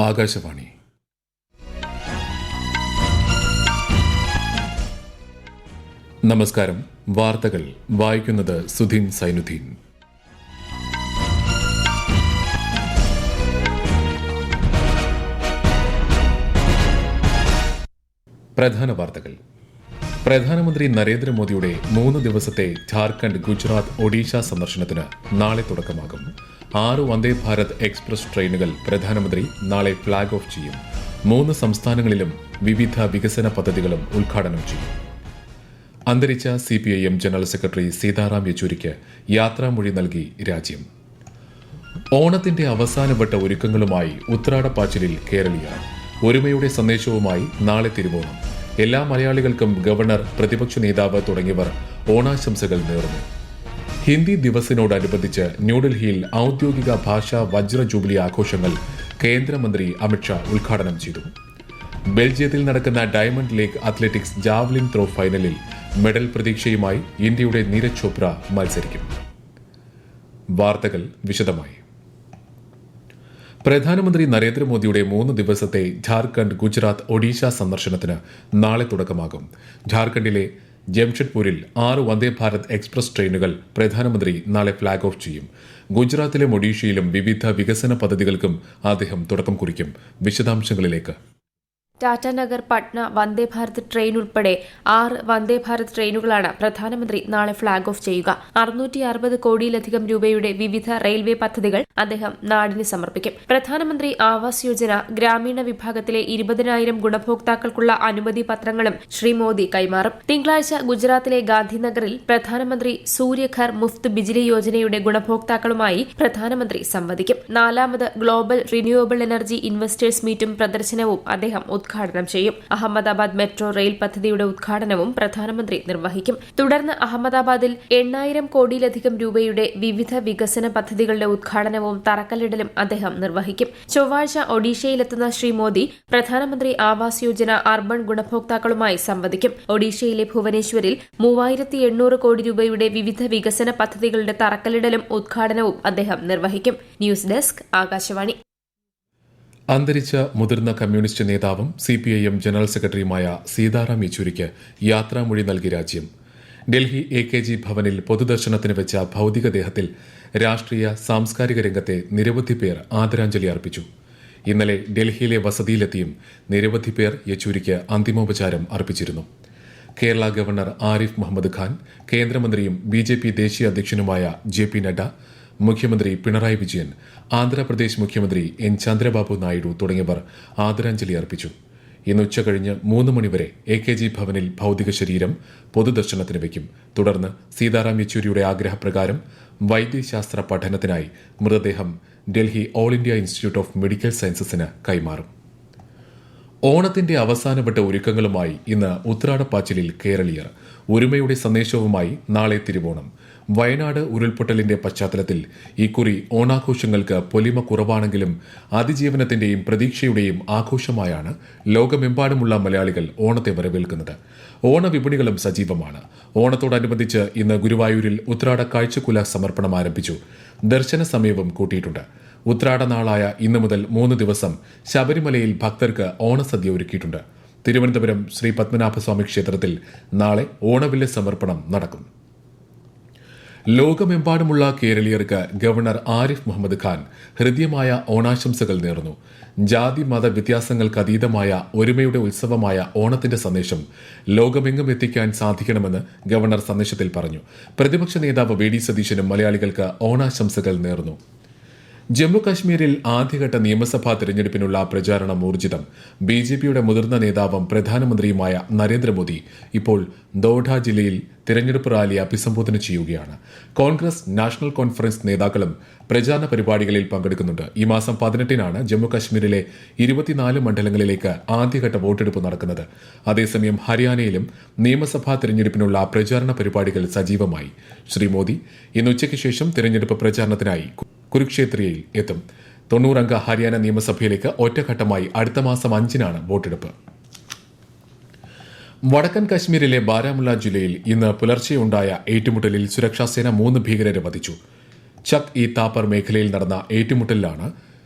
ആകാശവാണി. നമസ്കാരം. വാർത്തകൾ വായിക്കുന്നത് സുധീൻ സൈനുദ്ദീൻ. പ്രധാന വാർത്തകൾ. പ്രധാനമന്ത്രി നരേന്ദ്രമോദിയുടെ 3 ദിവസത്തെ ഝാർഖണ്ഡ്, ഗുജറാത്ത്, ഒഡീഷ സന്ദർശനത്തിന് നാളെ തുടക്കമാകും. 6 വന്ദേ ഭാരത് എക്സ്പ്രസ് ട്രെയിനുകൾ പ്രധാനമന്ത്രി നാളെ ഫ്ളാഗ് ഓഫ് ചെയ്യും. 3 സംസ്ഥാനങ്ങളിലും വിവിധ വികസന പദ്ധതികളും ഉദ്ഘാടനം ചെയ്യും. അന്തരിച്ച CPIM ജനറൽ സെക്രട്ടറി സീതാറാം യെച്ചൂരിക്ക് യാത്രാമൊഴി നൽകി രാജ്യം. ഓണത്തിന്റെ അവസാനവട്ട ഒരുക്കങ്ങളുമായി ഉത്രാടപ്പാച്ചിലിൽ കേരളീയർ. ഒരുമയുടെ സന്ദേശവുമായി നാളെ തിരുവോണം. എല്ലാ മലയാളികൾക്കും ഗവർണർ, പ്രതിപക്ഷ നേതാവ് തുടങ്ങിയവർ ഓണാശംസകൾ നേർന്നു. ഹിന്ദി ദിവസിനോടനുബന്ധിച്ച് ന്യൂഡൽഹിയിൽ ഔദ്യോഗിക ഭാഷാ വജ്ര ജൂബിലി ആഘോഷങ്ങൾ കേന്ദ്രമന്ത്രി അമിത്ഷാ ഉദ്ഘാടനം ചെയ്തു. ബെൽജിയത്തിൽ നടക്കുന്ന diamond league athletics javelin throw ഫൈനലിൽ മെഡൽ പ്രതീക്ഷയുമായി ഇന്ത്യയുടെ നീരജ് ചോപ്ര മത്സരിക്കും. വാർത്തകൾ വിശദമായി. പ്രധാനമന്ത്രി നരേന്ദ്രമോദിയുടെ 3 ദിവസത്തെ ഝാർഖണ്ഡ്, ഗുജറാത്ത്, ഒഡീഷ സന്ദർശനത്തിന് നാളെ തുടക്കമാകും. ഝാർഖണ്ഡിലെ ജംഷഡ്പൂരിൽ 6 വന്ദേ ഭാരത് എക്സ്പ്രസ് ട്രെയിനുകൾ പ്രധാനമന്ത്രി നാളെ ഫ്ളാഗ് ഓഫ് ചെയ്യും. ഗുജറാത്തിലും ഒഡീഷയിലും വിവിധ വികസന പദ്ധതികൾക്കും അദ്ദേഹം തുടക്കം കുറിക്കും. വിശദാംശങ്ങളിലേക്ക്. ടാറ്റാനഗർ, പട്ന വന്ദേ ഭാരത് ട്രെയിൻ ഉൾപ്പെടെ 6 വന്ദേ ഭാരത് ട്രെയിനുകളാണ് പ്രധാനമന്ത്രി നാളെ ഫ്ളാഗ് ഓഫ് ചെയ്യുക. 660 കോടിയിലധികം രൂപയുടെ വിവിധ റെയിൽവേ പദ്ധതികൾ അദ്ദേഹം നാടിന് സമർപ്പിക്കും. പ്രധാനമന്ത്രി ആവാസ് യോജന ഗ്രാമീണ വിഭാഗത്തിലെ 20,000 ഗുണഭോക്താക്കൾക്കുള്ള അനുമതി പത്രങ്ങളും ശ്രീ മോദി കൈമാറും. തിങ്കളാഴ്ച ഗുജറാത്തിലെ ഗാന്ധിനഗറിൽ പ്രധാനമന്ത്രി സൂര്യഘർ മുഫ്ത് ബിജിലി യോജനയുടെ ഗുണഭോക്താക്കളുമായി പ്രധാനമന്ത്രി സംവദിക്കും. 4ാമത് ഗ്ലോബൽ റിന്യൂവബിൾ എനർജി ഇൻവെസ്റ്റേഴ്സ് മീറ്റും പ്രദർശനവും അദ്ദേഹം ഉദ്ഘാടനം ചെയ്യും. അഹമ്മദാബാദ് മെട്രോ റെയിൽ പദ്ധതിയുടെ ഉദ്ഘാടനവും പ്രധാനമന്ത്രി നിർവഹിക്കും. തുടർന്ന് അഹമ്മദാബാദിൽ 8,000 കോടിയിലധികം രൂപയുടെ വിവിധ വികസന പദ്ധതികളുടെ ഉദ്ഘാടനവും തറക്കല്ലിടലും അദ്ദേഹം നിർവഹിക്കും. ചൊവ്വാഴ്ച ഒഡീഷയിലെത്തുന്ന ശ്രീ മോദി പ്രധാനമന്ത്രി ആവാസ് യോജന അർബൻ ഗുണഭോക്താക്കളുമായി സംവദിക്കും. ഒഡീഷയിലെ ഭുവനേശ്വരിൽ 3,800 കോടി രൂപയുടെ വിവിധ വികസന പദ്ധതികളുടെ തറക്കല്ലിടലും ഉദ്ഘാടനവും അദ്ദേഹം നിർവഹിക്കും. News desk, Akashvani. അന്തരിച്ച മുതിർന്ന കമ്മ്യൂണിസ്റ്റ് നേതാവും CPIM ജനറൽ സെക്രട്ടറിയുമായ സീതാറാം യെച്ചൂരിക്ക് യാത്രാമൊഴി നൽകി രാജ്യം. ഡൽഹി AKG ഭവനിൽ പൊതുദർശനത്തിന് വെച്ച ഭൌതികദേഹത്തിൽ രാഷ്ട്രീയ സാംസ്കാരിക രംഗത്തെ നിരവധി പേർ ആദരാഞ്ജലി അർപ്പിച്ചു. ഇന്നലെ ഡൽഹിയിലെ വസതിയിലെത്തിയും നിരവധി പേർ യെച്ചൂരിക്ക് അന്തിമോപചാരം അർപ്പിച്ചിരുന്നു. കേരള ഗവർണർ ആരിഫ് മുഹമ്മദ് ഖാൻ, കേന്ദ്രമന്ത്രിയും BJP ദേശീയ അധ്യക്ഷനുമായ JP നഡ്ഡ, മുഖ്യമന്ത്രി പിണറായി വിജയൻ, ആന്ധ്രാപ്രദേശ് മുഖ്യമന്ത്രി N ചന്ദ്രബാബു നായിഡു തുടങ്ങിയവർ ആദരാഞ്ജലി അർപ്പിച്ചു. ഇന്ന് ഉച്ചകഴിഞ്ഞ് 3 മണിവരെ AKG ഭവനിൽ ഭൌതിക ശരീരം പൊതുദർശനത്തിന് വയ്ക്കും. തുടർന്ന് സീതാറാം യെച്ചൂരിയുടെ ആഗ്രഹപ്രകാരം വൈദ്യശാസ്ത്ര പഠനത്തിനായി മൃതദേഹം Delhi all India institute of medical സയൻസസിന് കൈമാറും. ഓണത്തിന്റെ അവസാനവട്ട ഒരുക്കങ്ങളുമായി ഇന്ന് ഉത്രാടപ്പാച്ചിലിൽ കേരളീയർ. ഒരുമയുടെ സന്ദേശവുമായി നാളെ തിരുവോണം. വയനാട് ഉരുൾപൊട്ടലിന്റെ പശ്ചാത്തലത്തിൽ ഇക്കുറി ഓണാഘോഷങ്ങൾക്ക് പൊലിമ കുറവാണെങ്കിലും അതിജീവനത്തിന്റെയും പ്രതീക്ഷയുടെയും ആഘോഷമായാണ് ലോകമെമ്പാടുമുള്ള മലയാളികൾ ഓണത്തെ വരവേൽക്കുന്നത്. ഓണവിപണികളും സജീവമാണ്. ഓണത്തോടനുബന്ധിച്ച് ഇന്ന് ഗുരുവായൂരിൽ ഉത്രാട കാഴ്ചക്കുല സമർപ്പണം ആരംഭിച്ചു. ദർശന സമയവും കൂട്ടിയിട്ടുണ്ട്. ഉത്രാട നാളായ ഇന്നു മുതൽ 3 ദിവസം ശബരിമലയിൽ ഭക്തർക്ക് ഓണസദ്യ ഒരുക്കിയിട്ടുണ്ട്. തിരുവനന്തപുരം ശ്രീ പത്മനാഭസ്വാമി ക്ഷേത്രത്തിൽ നാളെ ഓണവില്ല് സമർപ്പണം നടക്കും. ലോകമെമ്പാടുമുള്ള കേരളീയർക്ക് ഗവർണർ ആരിഫ് മുഹമ്മദ് ഖാൻ ഹൃദ്യമായ ഓണാശംസകൾ നേർന്നു. ജാതി മത വ്യത്യാസങ്ങൾക്കതീതമായ ഒരുമയുടെ ഉത്സവമായ ഓണത്തിന്റെ സന്ദേശം ലോകമെങ്ങും എത്തിക്കാൻ സാധിക്കണമെന്ന് ഗവർണർ സന്ദേശത്തിൽ പറഞ്ഞു. പ്രതിപക്ഷ നേതാവ് VD സതീശനും മലയാളികൾക്ക് ഓണാശംസകൾ നേർന്നു. ജമ്മു കാശ്മീരിൽ ആദ്യഘട്ട നിയമസഭാ തെരഞ്ഞെടുപ്പിനുള്ള പ്രചാരണം ഊർജിതം. BJPയുടെ മുതിർന്ന നേതാവും പ്രധാനമന്ത്രിയുമായ നരേന്ദ്രമോദി ഇപ്പോൾ ദോഡ ജില്ലയിൽ തെരഞ്ഞെടുപ്പ് റാലി അഭിസംബോധന ചെയ്യുകയാണ്. കോൺഗ്രസ് നാഷണൽ കോൺഫറൻസ് നേതാക്കളും പ്രചാരണ പരിപാടികളിൽ പങ്കെടുക്കുന്നുണ്ട്. ഈ മാസം 18-നാണ് ജമ്മു കാശ്മീരിലെ 24 മണ്ഡലങ്ങളിലേക്ക് ആദ്യഘട്ട വോട്ടെടുപ്പ് നടക്കുന്നത്. അതേസമയം ഹരിയാനയിലും നിയമസഭാ തെരഞ്ഞെടുപ്പിനുള്ള പ്രചാരണ പരിപാടികൾ സജീവമായി. ശ്രീ മോദി ഇന്ന് ഉച്ചയ്ക്ക് ശേഷം തെരഞ്ഞെടുപ്പ് പ്രചാരണത്തിനായി കുരുക്ഷേത്രയിൽ എത്തും. 90-അംഗ ഹരിയാന നിയമസഭയിലേക്ക് ഒറ്റഘട്ടമായി അടുത്ത മാസം 5-നാണ് വോട്ടെടുപ്പ്. വടക്കൻ കശ്മീരിലെ ബാരാമുള്ള ജില്ലയിൽ ഇന്ന് പുലർച്ചെയുണ്ടായ ഏറ്റുമുട്ടലിൽ സുരക്ഷാസേന 3 ഭീകരരെ വധിച്ചു. ചക് ഇ താപ്പർ മേഖലയിൽ നടന്ന ഏറ്റുമുട്ടലിലാണ്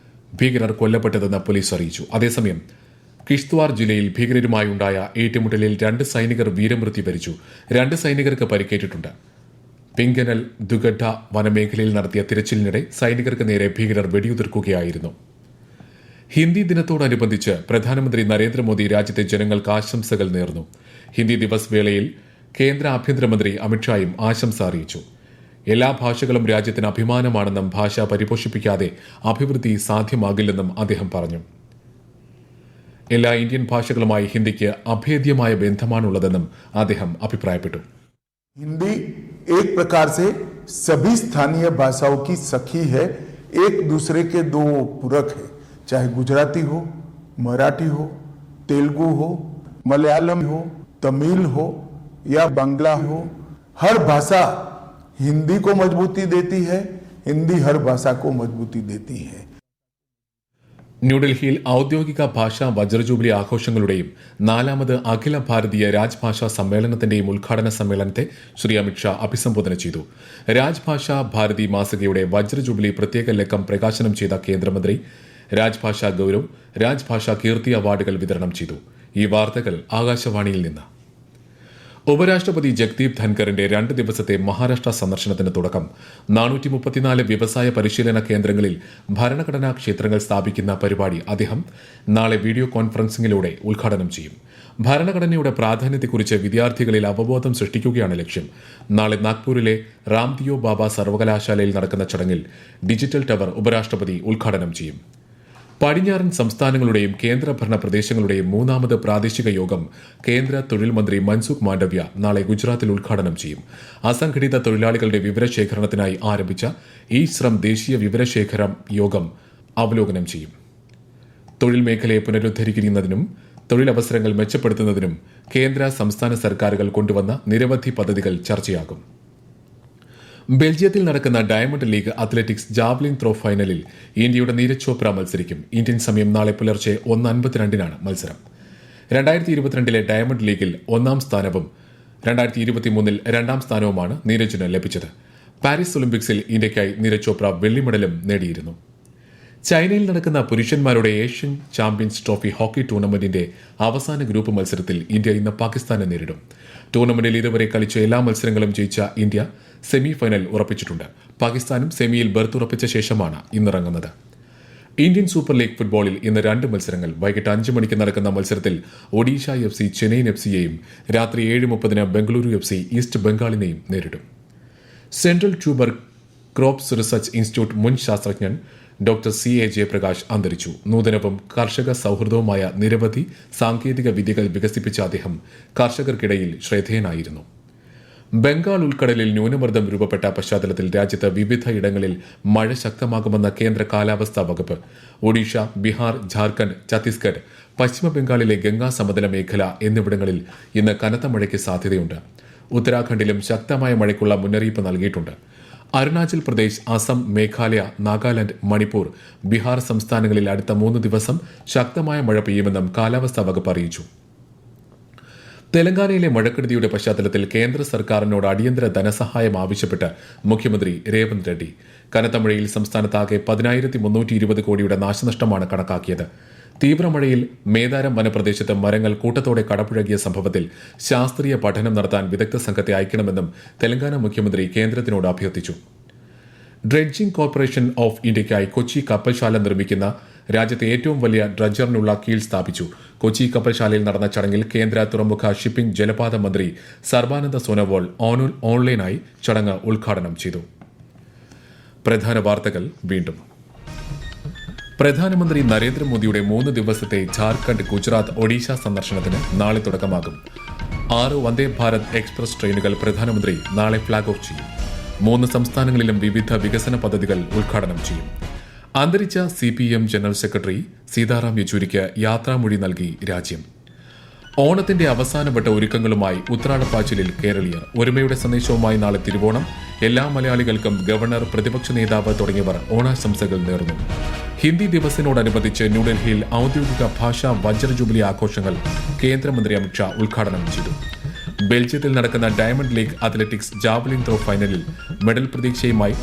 ഭീകരർ കൊല്ലപ്പെട്ടതെന്ന് പോലീസ് അറിയിച്ചു. അതേസമയം കിഷ്ത്വാർ ജില്ലയിൽ ഭീകരരുമായുണ്ടായ ഏറ്റുമുട്ടലിൽ 2 സൈനികർ വീരമൃത്യു വരിച്ചു. 2 സൈനികർക്ക് പരിക്കേറ്റിട്ടുണ്ട്. പിങ്കനൽ ദുഗഡ വനമേഖലയിൽ നടത്തിയ തിരച്ചിലിനിടെ സൈനികർക്ക് നേരെ ഭീകരർ വെടിയുതിർക്കുകയായിരുന്നു. ഹിന്ദി ദിനത്തോടനുബന്ധിച്ച് പ്രധാനമന്ത്രി നരേന്ദ്രമോദി രാജ്യത്തെ ജനങ്ങൾക്ക് ആശംസകൾ നേർന്നു. ഹിന്ദി ദിവസ് വേളയിൽ കേന്ദ്ര ആഭ്യന്തരമന്ത്രി അമിത്ഷായും ആശംസ അറിയിച്ചു. എല്ലാ ഭാഷകളും രാജ്യത്തിന് അഭിമാനമാണെന്നും ഭാഷ പരിപോഷിപ്പിക്കാതെ അഭിവൃദ്ധി സാധ്യമാകില്ലെന്നും അദ്ദേഹം പറഞ്ഞു. എല്ലാ ഇന്ത്യൻ ഭാഷകളുമായി ഹിന്ദിക്ക് അഭേദ്യമായ ബന്ധമാണുള്ളതെന്നും അദ്ദേഹം അഭിപ്രായപ്പെട്ടു. हिंदी एक प्रकार से सभी स्थानीय भाषाओं की सखी है, एक दूसरे के दो पूरक है. चाहे गुजराती हो, मराठी हो, तेलुगु हो, मलयालम हो, तमिल हो या बांग्ला हो, हर भाषा हिंदी को मजबूती देती है, हिंदी हर भाषा को मजबूती देती है. ന്യൂഡൽഹിയിൽ ഔദ്യോഗിക ഭാഷാ വജ്രജൂബിലി ആഘോഷങ്ങളുടെയും 4ാമത് അഖില ഭാരതീയ രാജ്ഭാഷാ സമ്മേളനത്തിന്റെയും ഉദ്ഘാടന സമ്മേളനത്തെ ശ്രീ അമിത്ഷാ അഭിസംബോധന ചെയ്തു. രാജ്ഭാഷാ ഭാരതി മാസികയുടെ വജ്രജൂബിലി പ്രത്യേക ലക്കം പ്രകാശനം ചെയ്ത കേന്ദ്രമന്ത്രി രാജ്ഭാഷാ ഗൌരവ്, രാജ്ഭാഷാ കീർത്തി അവാർഡുകൾ വിതരണം ചെയ്തു. ഈ വാർത്തകൾ ആകാശവാണിയിൽ നിന്ന്. ഉപരാഷ്ട്രപതി ജഗ്ദീപ് ധൻഖറിന്റെ 2 ദിവസത്തെ മഹാരാഷ്ട്ര സന്ദർശനത്തിന് തുടക്കം. 434 വ്യവസായ പരിശീലന കേന്ദ്രങ്ങളിൽ ഭരണഘടനാ ക്ഷേത്രങ്ങൾ സ്ഥാപിക്കുന്ന പരിപാടി അദ്ദേഹം നാളെ വീഡിയോ കോൺഫറൻസിംഗിലൂടെ ഉദ്ഘാടനം ചെയ്യും. ഭരണഘടനയുടെ പ്രാധാന്യത്തെക്കുറിച്ച് വിദ്യാർത്ഥികളിൽ അവബോധം സൃഷ്ടിക്കുകയാണ് ലക്ഷ്യം. നാളെ നാഗ്പൂരിലെ രാംദിയോ ബാബ സർവകലാശാലയിൽ നടക്കുന്ന ചടങ്ങിൽ ഡിജിറ്റൽ ടവർ ഉപരാഷ്ട്രപതി ഉദ്ഘാടനം ചെയ്യും. പടിഞ്ഞാറൻ സംസ്ഥാനങ്ങളുടെയും കേന്ദ്രഭരണ പ്രദേശങ്ങളുടെയും 3ാമത് പ്രാദേശിക യോഗം കേന്ദ്ര തൊഴിൽ മന്ത്രി മൻസുഖ് മാണ്ഡവ്യ നാളെ ഗുജറാത്തിൽ ഉദ്ഘാടനം ചെയ്യും. അസംഘടിത തൊഴിലാളികളുടെ വിവരശേഖരണത്തിനായി ആരംഭിച്ച ഇ ശ്രം ദേശീയ വിവരശേഖരം യോഗം അവലോകനം ചെയ്യും. തൊഴിൽ മേഖലയെ പുനരുദ്ധരിക്കുന്നതിനും തൊഴിലവസരങ്ങൾ മെച്ചപ്പെടുത്തുന്നതിനും കേന്ദ്ര സംസ്ഥാന സർക്കാരുകൾ കൊണ്ടുവന്ന നിരവധി പദ്ധതികൾ ചർച്ചയാകും. ബെൽജിയത്തിൽ നടക്കുന്ന diamond league athletics javelin throw ഫൈനലിൽ ഇന്ത്യയുടെ നീരജ് ചോപ്ര മത്സരിക്കും. ഇന്ത്യൻ സമയം നാളെ പുലർച്ചെ 1:52-നാണ് മത്സരം. 2022 ഡയമണ്ട് ലീഗിൽ 1ാം സ്ഥാനവും 2023 2ാം സ്ഥാനവുമാണ് നീരജിന് ലഭിച്ചത്. പാരീസ് ഒളിമ്പിക്സിൽ ഇന്ത്യയ്ക്കായി നീരജ് ചോപ്ര വെള്ളി മെഡലും നേടിയിരുന്നു. ചൈനയിൽ നടക്കുന്ന പുരുഷന്മാരുടെ ഏഷ്യൻ ചാമ്പ്യൻസ് ട്രോഫി ഹോക്കി ടൂർണമെന്റിന്റെ അവസാന ഗ്രൂപ്പ് മത്സരത്തിൽ ഇന്ത്യ ഇന്ന് പാകിസ്ഥാനെ നേരിടും. ടൂർണമെന്റിൽ ഇതുവരെ കളിച്ച എല്ലാ മത്സരങ്ങളും ജയിച്ച ഇന്ത്യ സെമി ഫൈനൽ ഉറപ്പിച്ചിട്ടുണ്ട്. പാകിസ്ഥാനും സെമിയിൽ ബർത്ത് ഉറപ്പിച്ച ശേഷമാണ് ഇന്നിറങ്ങുന്നത്. ഇന്ത്യൻ സൂപ്പർ ലീഗ് ഫുട്ബോളിൽ ഇന്ന് 2 മത്സരങ്ങൾ. വൈകിട്ട് 5 മണിക്ക് നടക്കുന്ന മത്സരത്തിൽ ഒഡീഷ FC ചെന്നൈയിൻ FCയെയും രാത്രി 7:30 ബംഗളൂരു FC ഈസ്റ്റ് ബംഗാളിനെയും നേരിടും. Central tuber crops research institute മുൻ ശാസ്ത്രജ്ഞൻ ഡോക്ടർ CA ജയപ്രകാശ് അന്തരിച്ചു. നൂതനവും കർഷക സൌഹൃദവുമായ നിരവധി സാങ്കേതിക വിദ്യകൾ വികസിപ്പിച്ച അദ്ദേഹം കർഷകർക്കിടയിൽ ശ്രദ്ധേയനായിരുന്നു. ബംഗാൾ ഉൾക്കടലിൽ ന്യൂനമർദ്ദം രൂപപ്പെട്ട പശ്ചാത്തലത്തിൽ രാജ്യത്ത് വിവിധ ഇടങ്ങളിൽ മഴ ശക്തമാകുമെന്ന കേന്ദ്ര കാലാവസ്ഥാ വകുപ്പ്. ഒഡീഷ, ബീഹാർ, ഝാർഖണ്ഡ്, ഛത്തീസ്ഗഡ്, പശ്ചിമ ബംഗാളിലെ ഗംഗാ സമതല മേഖല എന്നിവിടങ്ങളിൽ ഇന്ന് കനത്ത മഴയ്ക്ക് സാധ്യതയുണ്ട്. ഉത്തരാഖണ്ഡിലും ശക്തമായ മഴയ്ക്കുള്ള മുന്നറിയിപ്പ് നൽകിയിട്ടുണ്ട്. അരുണാചൽ പ്രദേശ്, അസം, മേഘാലയ, നാഗാലാന്റ്, മണിപ്പൂർ, ബീഹാർ സംസ്ഥാനങ്ങളിൽ അടുത്ത 3 ദിവസം ശക്തമായ മഴ പെയ്യുമെന്നും കാലാവസ്ഥാ വകുപ്പ് അറിയിച്ചു. തെലങ്കാനയിലെ മഴക്കെടുതിയുടെ പശ്ചാത്തലത്തിൽ കേന്ദ്ര സർക്കാരിനോട് അടിയന്തര ധനസഹായം ആവശ്യപ്പെട്ട് മുഖ്യമന്ത്രി രേവന്ത് റെഡ്ഡി. കനത്ത മഴയിൽ സംസ്ഥാനത്താകെ 10,320 കോടിയുടെ നാശനഷ്ടമാണ് കണക്കാക്കിയത്. തീവ്രമഴയിൽ മേദാരം വനപ്രദേശത്ത് മരങ്ങൾ കൂട്ടത്തോടെ കടപുഴകിയ സംഭവത്തിൽ ശാസ്ത്രീയ പഠനം നടത്താൻ വിദഗ്ധ സംഘത്തെ അയക്കണമെന്നും തെലങ്കാന മുഖ്യമന്ത്രി കേന്ദ്രത്തിനോട് അഭ്യർത്ഥിച്ചു. ഡ്രെഡ്ജിംഗ് കോർപ്പറേഷൻ ഓഫ് ഇന്ത്യയ്ക്കായി കൊച്ചി കപ്പൽശാല നിർമ്മിക്കുന്ന രാജ്യത്തെ ഏറ്റവും വലിയ ഡ്രഡ്ജറിനുള്ള കീൽ സ്ഥാപിച്ചു. കൊച്ചി കപ്പൽശാലയിൽ നടന്ന ചടങ്ങിൽ കേന്ദ്ര തുറമുഖ ഷിപ്പിംഗ് ജലപാത മന്ത്രി സർബാനന്ദ സോനോവാൾ ഓൺലൈനായി ചടങ്ങ് ഉദ്ഘാടനം ചെയ്തു. പ്രധാന വാർത്തകൾ വീണ്ടും. പ്രധാനമന്ത്രി നരേന്ദ്രമോദിയുടെ 3 ദിവസത്തെ ഝാർഖണ്ഡ്, ഗുജറാത്ത്, ഒഡീഷ സന്ദർശനത്തിന് നാളെ തുടക്കമാകും. 6 വന്ദേ ഭാരത് എക്സ്പ്രസ് ട്രെയിനുകൾ പ്രധാനമന്ത്രി നാളെ ഫ്ളാഗ് ഓഫ് ചെയ്യും. 3 സംസ്ഥാനങ്ങളിലും വിവിധ വികസന പദ്ധതികൾ ഉദ്ഘാടനം ചെയ്യും. അന്തരിച്ച CPM ജനറൽ സെക്രട്ടറി സീതാറാം യെച്ചൂരിക്ക് യാത്രാമൊഴി നൽകി രാജ്യം. ഓണത്തിന്റെ അവസാനവട്ട ഒരുക്കങ്ങളുമായി ഉത്രാടപ്പാച്ചിലിൽ കേരളീയർ. ഒരുമയുടെ സന്ദേശവുമായി നാളെ തിരുവോണം. എല്ലാ മലയാളികൾക്കും ഗവർണർ, പ്രതിപക്ഷ നേതാവ് തുടങ്ങിയവർ ഓണാശംസകൾ നേർന്നു. ഹിന്ദി ദിവസിനോടനുബന്ധിച്ച് ന്യൂഡൽഹിയിൽ ഔദ്യോഗിക ഭാഷാ വജ്രജൂബിലി ആഘോഷങ്ങൾ കേന്ദ്രമന്ത്രി അമിത്ഷാ ഉദ്ഘാടനം ചെയ്തു. ബെൽജിയത്തിൽ നടക്കുന്ന diamond league athletics javelin throw ഫൈനലിൽ മെഡൽ പ്രതീക്ഷയുമായി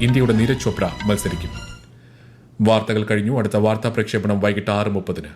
ഇന്ത്യയുടെ നീരജ് ചോപ്ര മത്സരിക്കും. വാർത്തകൾ കഴിഞ്ഞു. അടുത്ത വാർത്താ പ്രക്ഷേപണം വൈകിട്ട് 6:30.